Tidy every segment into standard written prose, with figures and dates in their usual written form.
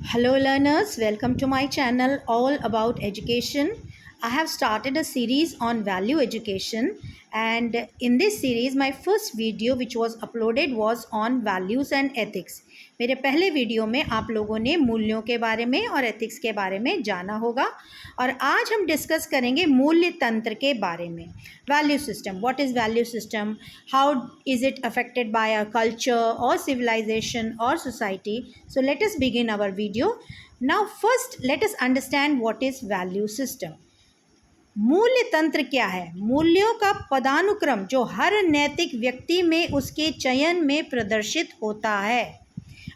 Hello learners, welcome to my channel all about education. I have started a series on value education, and in this series my first video which was uploaded was on values and ethics. मेरे पहले video में आप लोगों ने मूल्यों के बारे में और एथिक्स के बारे में जाना होगा और आज हम डिस्कस करेंगे मूल्य तंत्र के बारे में. Value system, what is value system, how is it affected by our culture और सिविलाइजेशन और society. So let us begin our video. Now first let us understand what is value system. मूल्य तंत्र क्या है? मूल्यों का पदानुक्रम जो हर नैतिक व्यक्ति में उसके चयन में प्रदर्शित होता है.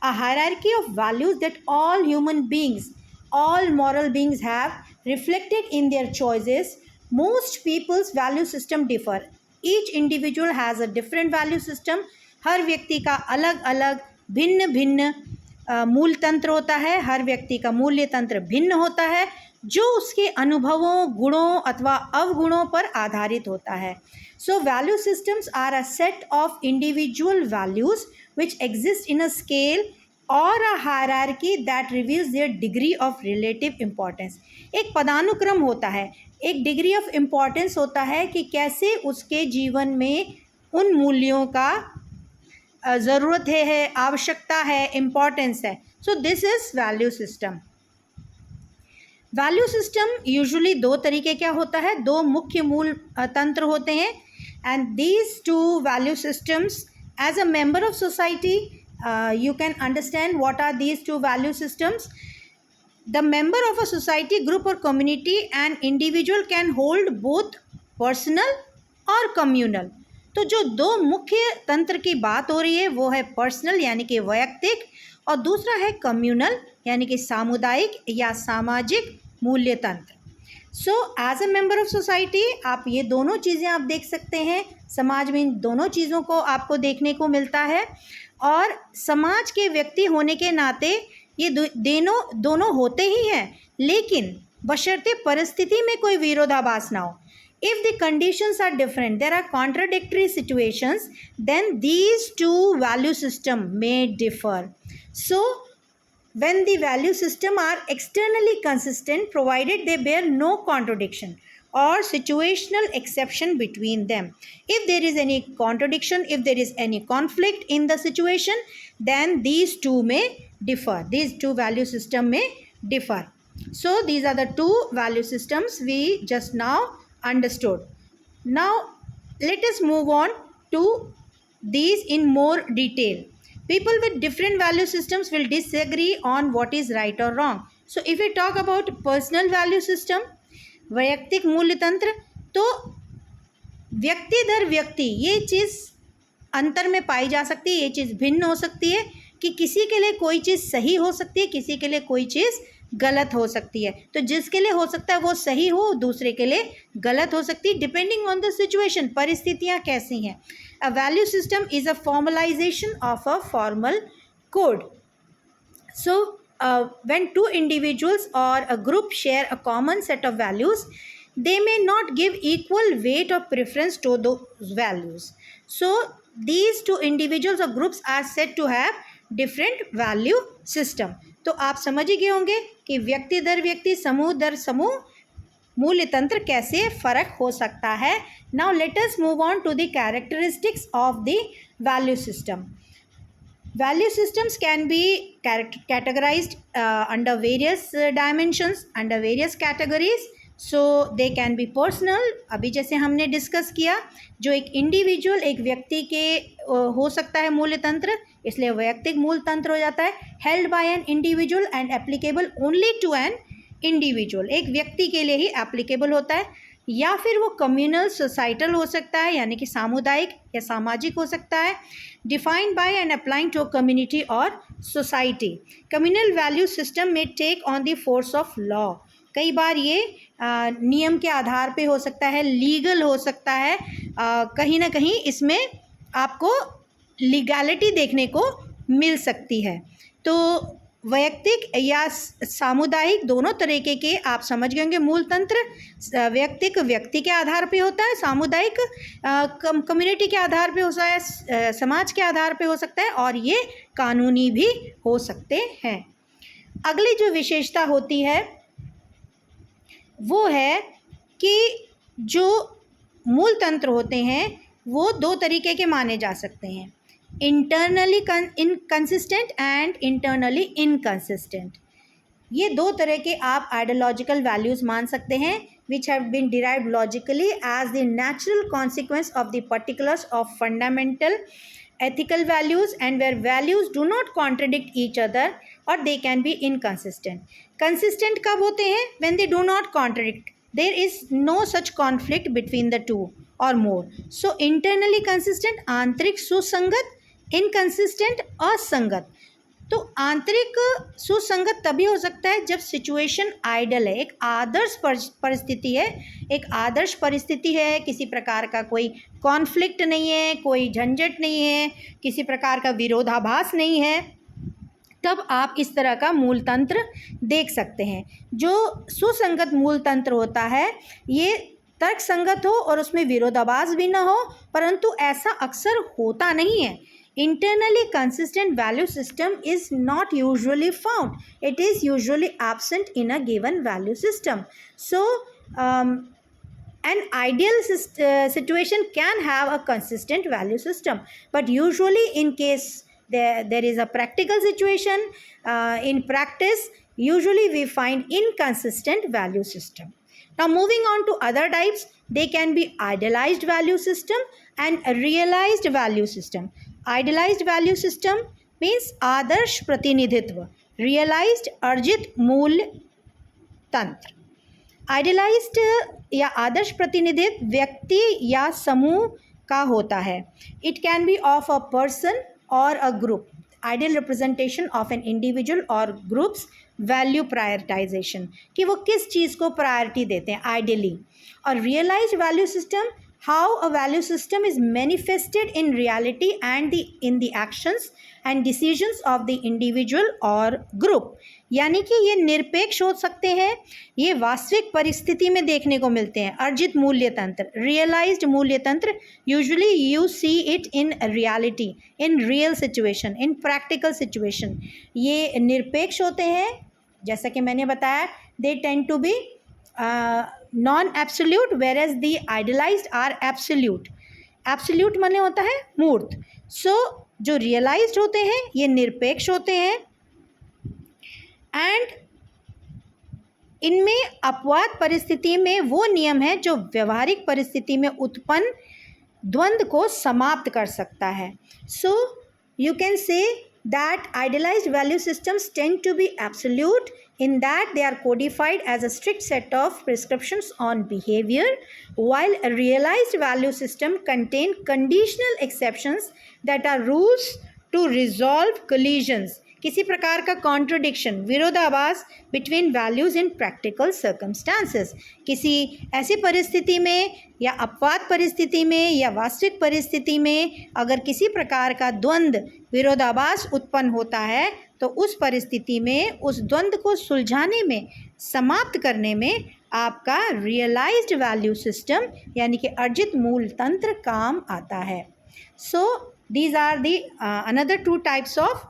A hierarchy of values that all human beings, all moral beings have reflected in their choices. Most people's value system differ. Each individual has a different value system. हर व्यक्ति का अलग अलग भिन्न भिन्न मूल तंत्र होता है. हर व्यक्ति का मूल्य तंत्र भिन्न होता है जो उसके अनुभवों, गुणों अथवा अवगुणों पर आधारित होता है. So value systems are a set of individual values which exist in a scale or a hierarchy that reveals their degree of relative importance. एक पदानुक्रम होता है, एक डिग्री ऑफ इम्पोर्टेंस होता है कि कैसे उसके जीवन में उन मूल्यों का ज़रूरत है, आवश्यकता है, इम्पोर्टेंस है. So this is value system. Value system usually दो तरीके क्या होता है, दो मुख्य मूल तंत्र होते हैं. And these two value systems as a member of society, you can understand what are these two value systems. The member of a society, group or community, an individual can hold both personal और communal. तो जो दो मुख्य तंत्र की बात हो रही है वो है पर्सनल यानी कि वैयक्तिक और दूसरा है कम्युनल यानी कि सामुदायिक या सामाजिक मूल्य तंत्र. So as a member of society आप ये दोनों चीज़ें आप देख सकते हैं. समाज में इन दोनों चीज़ों को आपको देखने को मिलता है और समाज के व्यक्ति होने के नाते ये दोनों होते ही हैं, लेकिन बशर्ते परिस्थिति में कोई विरोधाभास ना हो. If the conditions are different, there are contradictory situations, then these two value system may differ. So when the value system are externally consistent provided they bear no contradiction or situational exception between them. If there is any contradiction, if there is any conflict in the situation, then these two may differ, these two value system may differ. So these are the two value systems we just now understood. Now let us move on to these in more detail. People with different value systems will disagree on what is right or wrong. So if we talk about personal value system, वैयक्तिक मूल्य तंत्र, तो व्यक्ति दर व्यक्ति ये चीज़ अंतर में पाई जा सकती है, ये चीज़ भिन्न हो सकती है कि किसी के लिए कोई चीज़ सही हो सकती है, किसी के लिए कोई चीज़ गलत हो सकती है. तो जिसके लिए हो सकता है वो सही हो, दूसरे के लिए गलत हो सकती है, डिपेंडिंग ऑन द सिचुएशन, परिस्थितियाँ कैसी हैं. A value system is a formalization of a formal code. So when two individuals or a group share a common set of values, they may not give equal weight or preference to those values. So these two individuals or groups are said to have different value system. तो आप समझ ही गए होंगे कि व्यक्ति दर व्यक्ति, समूह दर समूह मूल्य तंत्र कैसे फ़र्क हो सकता है. Now let us move on to the characteristics of the value system. Value systems can be categorized under various dimensions, under various categories. So they can be personal, अभी जैसे हमने डिस्कस किया, जो एक इंडिविजुअल एक व्यक्ति के हो सकता है मूल्य तंत्र, इसलिए वैयक्तिक मूल तंत्र हो जाता है. Held by an individual and applicable only to an individual, एक व्यक्ति के लिए ही एप्लीकेबल होता है. या फिर वो कम्युनल सोसाइटल हो सकता है यानी कि सामुदायिक या सामाजिक हो सकता है. Defined by and applying to a community और सोसाइटी. कम्युनल वैल्यू सिस्टम में take on the force of law. कई बार ये नियम के आधार पे हो सकता है, लीगल हो सकता है, कहीं ना कहीं इसमें आपको लीगैलिटी देखने को मिल सकती है. तो वैयक्तिक या सामुदायिक दोनों तरीके के आप समझ गए होंगे मूल तंत्र. वैयक्तिक व्यक्ति के आधार पे होता है, सामुदायिक कम्युनिटी के आधार पे होता है, समाज के आधार पे हो सकता है, और ये कानूनी भी हो सकते हैं. अगली जो विशेषता होती है वो है कि जो मूल तंत्र होते हैं वो दो तरीके के माने जा सकते हैं, internally inconsistent and internally inconsistent. ये दो तरह के आप आइडियोलॉजिकल वैल्यूज़ मान सकते हैं which have been derived logically as the natural consequence of the particulars of fundamental ethical values and where values do not contradict each other or they can be inconsistent. Consistent कब होते हैं? When they do not contradict. There is no such conflict between the two or more. So internally consistent आंतरिक सुसंगत, inconsistent असंगत। तो आंतरिक सुसंगत तभी हो सकता है जब सिचुएशन आइडल है, एक आदर्श परिस्थिति है, एक आदर्श परिस्थिति है, किसी प्रकार का कोई कॉन्फ्लिक्ट नहीं है, कोई झंझट नहीं है, किसी प्रकार का विरोधाभास नहीं है, तब आप इस तरह का मूल तंत्र देख सकते हैं। जो सुसंगत मूल तंत्र होता है ये तर्क संगत हो और उसमें विरोधाभास भी ना हो, परंतु ऐसा अक्सर होता नहीं है। Internally consistent value system is not usually found. It is usually absent in a given value system. So, an ideal situation can have a consistent value system, but usually in case there is a practical situation, in practice, usually we find inconsistent value system. Now, moving on to other types, they can be idealized value system and realized value system. Idealized value system means आदर्श प्रतिनिधित्व, realized अर्जित मूल्य तंत्र। Idealised या आदर्श प्रतिनिधित्व व्यक्ति या समूह का होता है। It can be of a person or a group, ideal representation of an individual or groups value prioritization, कि वो किस चीज़ को प्रायोरिटी देते हैं आइडियली। और realised value system, how a value system is manifested in reality and in the actions and decisions of the individual or group, यानी कि ये निरपेक्ष हो सकते हैं, ये वास्तविक परिस्थिति में देखने को मिलते हैं। अर्जित मूल्य तंत्र, रियलाइज्ड मूल्य तंत्र, usually you see it in reality, in real situation, in practical situation. ये निरपेक्ष होते हैं, जैसा कि मैंने बताया, they tend to be non-absolute whereas the idealized are absolute. Absolute माने होता है मूर्त। So जो realized होते हैं ये निरपेक्ष होते हैं and इनमें अपवाद परिस्थिति में वो नियम है जो व्यवहारिक परिस्थिति में उत्पन्न द्वंद्व को समाप्त कर सकता है। So you can say that idealized value systems tend to be absolute in that they are codified as a strict set of prescriptions on behavior, while a realized value system contain conditional exceptions that are rules to resolve collisions, किसी प्रकार का contradiction, विरोधाभास between values इन practical circumstances. किसी ऐसी परिस्थिति में या अपवाद परिस्थिति में या वास्तविक परिस्थिति में अगर किसी प्रकार का द्वंद्व, विरोधाभास उत्पन्न होता है तो उस परिस्थिति में उस द्वंद्व को सुलझाने में, समाप्त करने में आपका रियलाइज्ड वैल्यू सिस्टम यानी कि अर्जित मूल तंत्र काम आता है। So these are the another two types of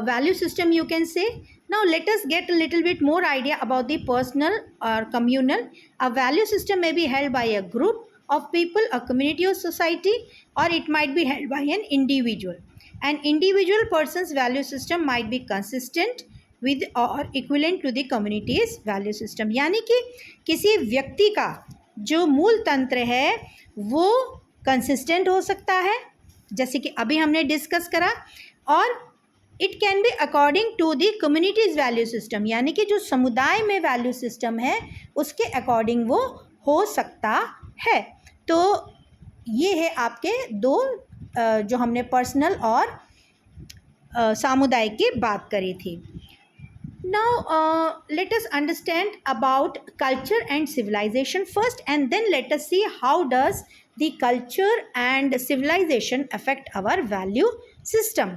value system you can say. Now let us get a little bit more idea about the personal or communal. A value system may be held by a group of people, a community or society, or it might be held by an individual. An individual person's value system might be consistent with or equivalent to the community's value system. यानी कि किसी व्यक्ति का जो मूल तंत्र है वो consistent हो सकता है, जैसे कि अभी हमने डिस्कस करा, और it can be according to the community's value system, यानी कि जो समुदाय में वैल्यू सिस्टम है उसके अकॉर्डिंग वो हो सकता है। तो ये है आपके दो जो हमने पर्सनल और सामुदायिक की बात करी थी। Now let us understand about culture and civilisation first, and then let us see how does the culture and civilisation affect our value system.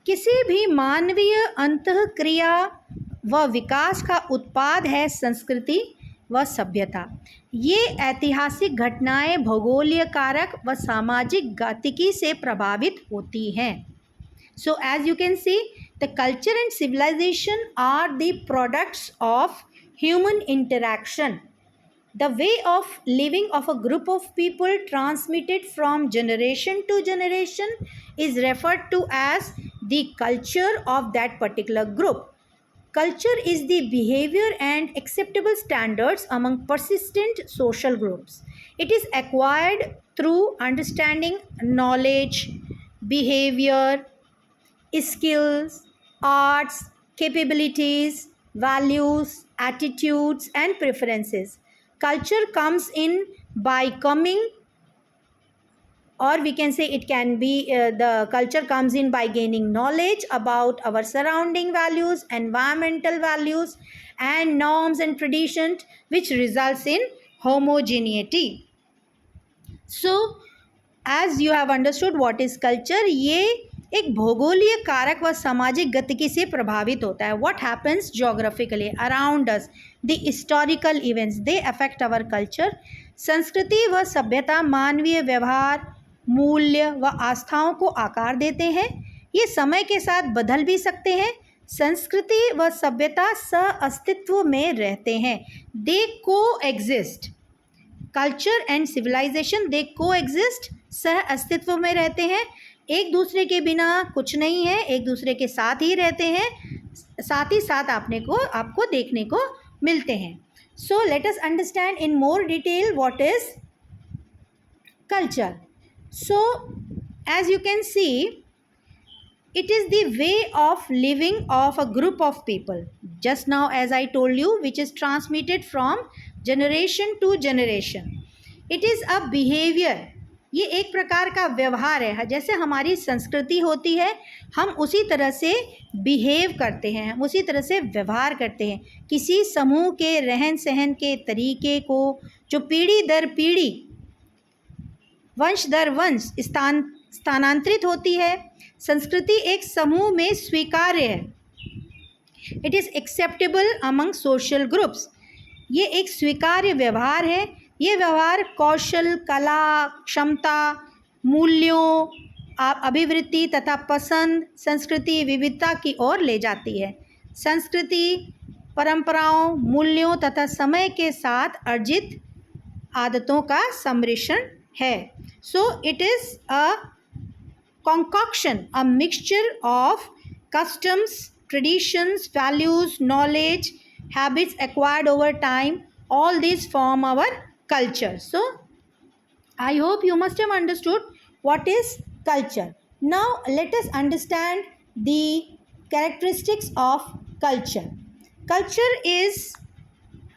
किसी भी मानवीय अंतःक्रिया व विकास का उत्पाद है संस्कृति व सभ्यता। ये ऐतिहासिक घटनाएं भौगोलिक कारक व सामाजिक गतिकी से प्रभावित होती हैं। So as you can see, the culture and civilization are the products of human interaction. The way of living of a group of people transmitted from generation to generation is referred to as the culture of that particular group. Culture is the behavior and acceptable standards among persistent social groups. It is acquired through understanding, knowledge, behavior, skills, arts, capabilities, values, attitudes, and preferences. Culture comes in by coming, or we can say it can be the culture comes in by gaining knowledge about our surrounding values, environmental values, and norms and traditions, which results in homogeneity. So as you have understood what is culture, ये एक भौगोलिक कारक व सामाजिक गतिकी से प्रभावित होता है. What happens geographically around us, the historical events, they affect our culture. संस्कृति व सभ्यता मानवीय व्यवहार, मूल्य व आस्थाओं को आकार देते हैं. ये समय के साथ बदल भी सकते हैं. संस्कृति व सभ्यता सह अस्तित्व में रहते हैं. दे को एग्जिस्ट. कल्चर एंड सिविलाइजेशन दे को एग्जिस्ट, सह अस्तित्व में रहते हैं. एक दूसरे के बिना कुछ नहीं है, एक दूसरे के साथ ही रहते हैं, साथ ही साथ आपको देखने को मिलते हैं. So let us understand in more detail what is culture. So as you can see, it is the way of living of a group of people, just now as I told you, which is transmitted from generation to generation. It is a behavior. ये एक प्रकार का व्यवहार है. जैसे हमारी संस्कृति होती है, हम उसी तरह से बिहेव करते हैं, हम उसी तरह से व्यवहार करते हैं. किसी समूह के रहन सहन के तरीके को जो पीढ़ी दर पीढ़ी, वंश दर वंश स्थानांतरित होती है. संस्कृति एक समूह में स्वीकार्य है. It is acceptable among social groups. ये एक स्वीकार्य व्यवहार है. ये व्यवहार कौशल, कला, क्षमता, मूल्यों, अभिवृत्ति तथा पसंद, संस्कृति विविधता की ओर ले जाती है. संस्कृति परंपराओं, मूल्यों तथा समय के साथ अर्जित आदतों का सम्मिश्रण है. So it is a concoction, a mixture of customs, traditions, values, knowledge, habits acquired over time. All these form our culture. So I hope you must have understood what is culture. Now let us understand the characteristics of culture. Culture is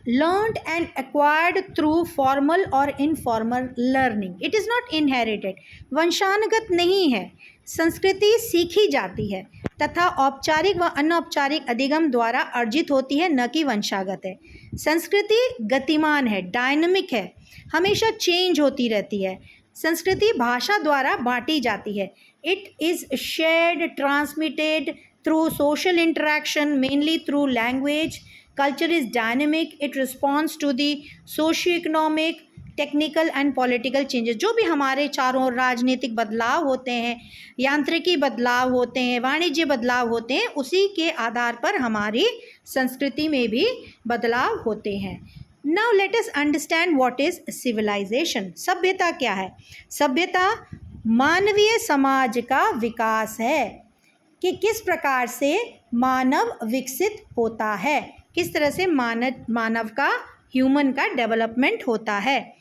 learned and acquired through formal or informal learning. It is not inherited. वंशानुगत नहीं है. संस्कृति सीखी जाती है तथा औपचारिक व अनौपचारिक अधिगम द्वारा अर्जित होती है, न कि वंशागत है. संस्कृति गतिमान है, डायनामिक है, हमेशा चेंज होती रहती है. संस्कृति भाषा द्वारा बांटी जाती है. It is shared, transmitted through social interaction, mainly through language. Culture is dynamic. It responds to the socio-economic, technical and political changes. जो भी हमारे चारों ओर राजनीतिक बदलाव होते हैं, यांत्रिकी बदलाव होते हैं, वाणिज्य बदलाव होते हैं, उसी के आधार पर हमारी संस्कृति में भी बदलाव होते हैं. Now let us understand what is civilisation. सभ्यता क्या है? सभ्यता मानवीय समाज का विकास है कि किस प्रकार से मानव विकसित होता है, किस तरह से मानव का, ह्यूमन का डेवलपमेंट होता है.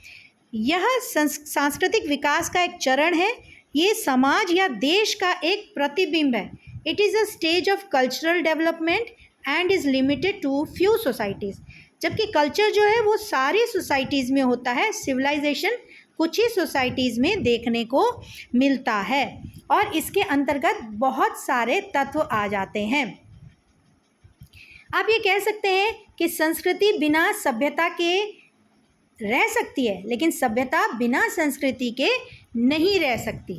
यह सांस्कृतिक विकास का एक चरण है. ये समाज या देश का एक प्रतिबिंब है. It is a stage of cultural development and is limited to few societies. जबकि कल्चर जो है वो सारी सोसाइटीज़ में होता है. सिविलाइजेशन कुछ ही सोसाइटीज़ में देखने को मिलता है और इसके अंतर्गत बहुत सारे तत्व आ जाते हैं. आप ये कह सकते हैं कि संस्कृति बिना सभ्यता के रह सकती है, लेकिन सभ्यता बिना संस्कृति के नहीं रह सकती.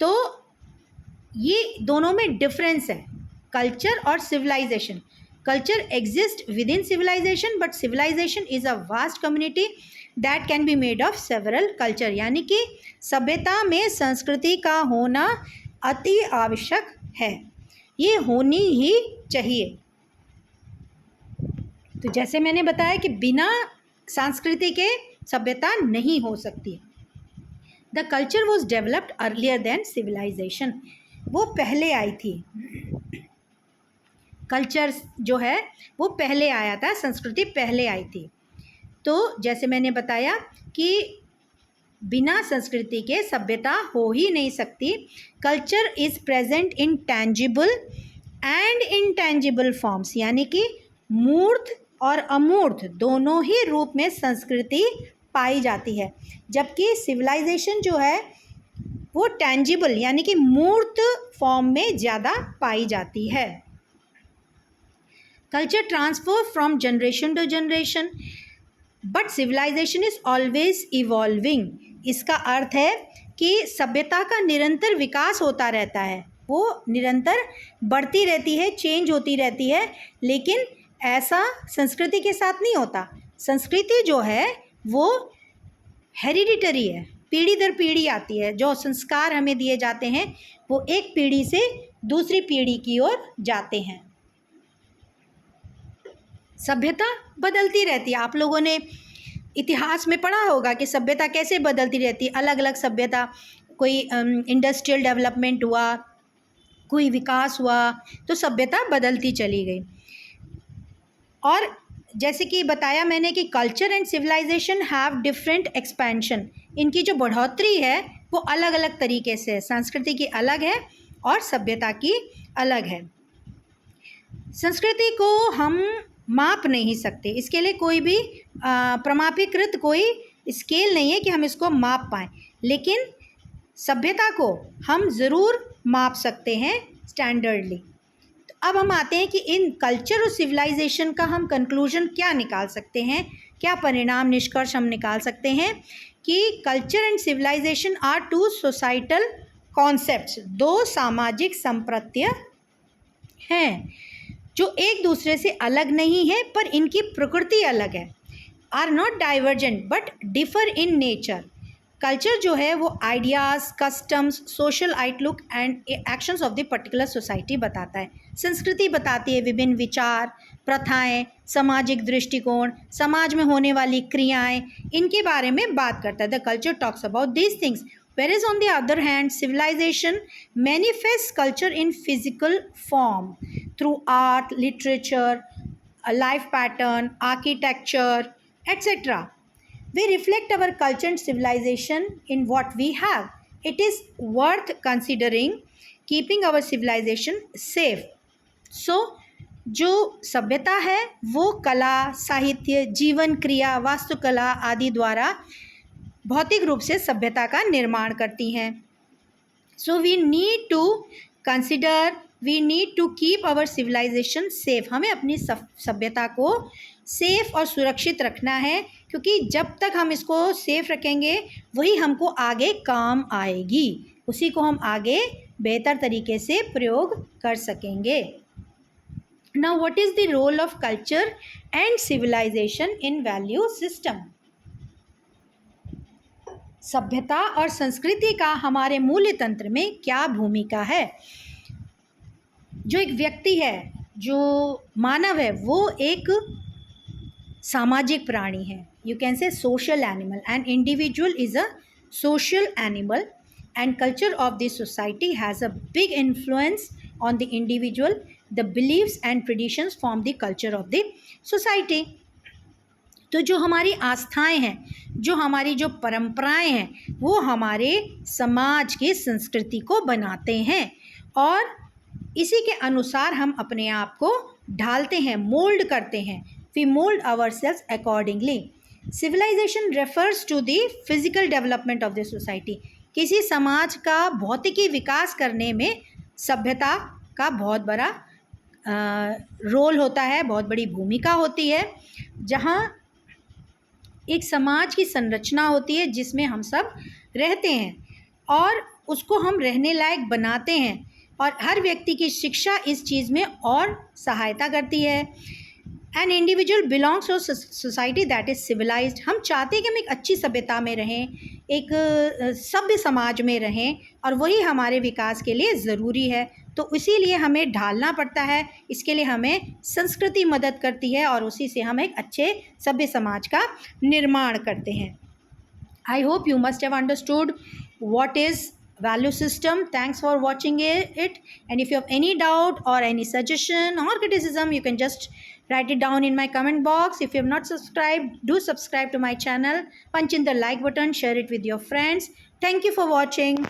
तो ये दोनों में डिफरेंस है, कल्चर और civilisation. Culture exist within civilisation, but civilisation is a vast community that can be made of several culture. यानी कि सभ्यता में संस्कृति का होना अति आवश्यक है, ये होनी ही चाहिए। तो जैसे मैंने बताया कि बिना संस्कृति के सभ्यता नहीं हो सकती। The culture was developed earlier than civilisation, वो पहले आई थी। कल्चर जो है वो पहले आया था, संस्कृति पहले आई थी। तो जैसे मैंने बताया कि बिना संस्कृति के सभ्यता हो ही नहीं सकती। Culture is present in tangible and intangible forms, यानी कि मूर्त और अमूर्त दोनों ही रूप में संस्कृति पाई जाती है, जबकि सिविलाइजेशन जो है वो टैंजिबल यानी कि मूर्त फॉर्म में ज़्यादा पाई जाती है। Culture transfer from generation to generation, but civilisation is always evolving. इसका अर्थ है कि सभ्यता का निरंतर विकास होता रहता है, वो निरंतर बढ़ती रहती है, चेंज होती रहती है, लेकिन ऐसा संस्कृति के साथ नहीं होता। संस्कृति जो है वो हेरिडिटरी है, पीढ़ी दर पीढ़ी आती है। जो संस्कार हमें दिए जाते हैं वो एक पीढ़ी से दूसरी पीढ़ी की ओर जाते हैं। सभ्यता बदलती रहती है। आप लोगों ने इतिहास में पढ़ा होगा कि सभ्यता कैसे बदलती रहती है, अलग अलग सभ्यता, कोई इंडस्ट्रियल डेवलपमेंट हुआ, कोई विकास हुआ, तो सभ्यता बदलती चली गई। और जैसे कि बताया मैंने कि culture and civilisation have different expansion, इनकी जो बढ़ोतरी है वो अलग अलग तरीके से है। संस्कृति की अलग है और सभ्यता की अलग है। संस्कृति को हम माप नहीं सकते, इसके लिए कोई भी प्रमाणीकृत कोई स्केल नहीं है कि हम इसको माप पाएँ, लेकिन सभ्यता को हम ज़रूर माप सकते हैं स्टैंडर्डली। तो अब हम आते हैं कि इन कल्चर और सिविलाइजेशन का हम कंक्लूजन क्या निकाल सकते हैं, क्या परिणाम निष्कर्ष हम निकाल सकते हैं कि culture and civilisation are two societal concepts, दो सामाजिक संप्रत्य हैं जो एक दूसरे से अलग नहीं है पर इनकी प्रकृति अलग है। Are not divergent but differ in nature. Culture जो है वो ideas, customs, social outlook and actions of the particular society बताता है। संस्कृति बताती है विभिन्न विचार, प्रथाएं, सामाजिक दृष्टिकोण, समाज में होने वाली क्रियाएं, इनके बारे में बात करता है। The culture talks about these things, whereas on the other hand civilization manifests culture in physical form through art, literature, a life pattern, architecture, etc. We reflect our culture and civilization in what we have. It is worth considering keeping our civilization safe. So जो सभ्यता है वो कला, साहित्य, जीवन क्रिया, वास्तुकला आदि द्वारा भौतिक रूप से सभ्यता का निर्माण करती हैं। So we need to consider, we need to keep our civilisation safe. हमें अपनी सभ्यता को सेफ और सुरक्षित रखना है, क्योंकि जब तक हम इसको सेफ रखेंगे वही हमको आगे काम आएगी, उसी को हम आगे बेहतर तरीके से प्रयोग कर सकेंगे। Now what is the role of culture and civilisation in value system. सभ्यता और संस्कृति का हमारे मूल्य तंत्र में क्या भूमिका है। जो एक व्यक्ति है, जो मानव है, वो एक सामाजिक प्राणी है। You can say social animal, and individual is a social animal, and culture of the society has a big influence on the individual. The beliefs and traditions form the culture of the society. तो जो हमारी आस्थाएं हैं, जो हमारी जो परंपराएं हैं, वो हमारे समाज की संस्कृति को बनाते हैं और इसी के अनुसार हम अपने आप को ढालते हैं, मोल्ड करते हैं। We mould ourselves accordingly. Civilisation refers to the physical development of the society. किसी समाज का भौतिकी विकास करने में सभ्यता का बहुत बड़ा रोल होता है, बहुत बड़ी भूमिका होती है। जहाँ एक समाज की संरचना होती है जिसमें हम सब रहते हैं और उसको हम रहने लायक बनाते हैं, और हर व्यक्ति की शिक्षा इस चीज़ में और सहायता करती है। An individual belongs to society that is civilised. हम चाहते हैं कि हम एक अच्छी सभ्यता में रहें, एक सभ्य समाज में रहें, और वही हमारे विकास के लिए ज़रूरी है। तो इसीलिए हमें ढालना पड़ता है, इसके लिए हमें संस्कृति मदद करती है और उसी से हम एक अच्छे सभ्य समाज का निर्माण करते हैं। I hope you must have understood what is value system. Thanks for watching it. And if you have any doubt or any suggestion or criticism, you can just write it down in my comment box. If you have not subscribed, do subscribe to my channel. Punch in the like button, share it with your friends. Thank you for watching.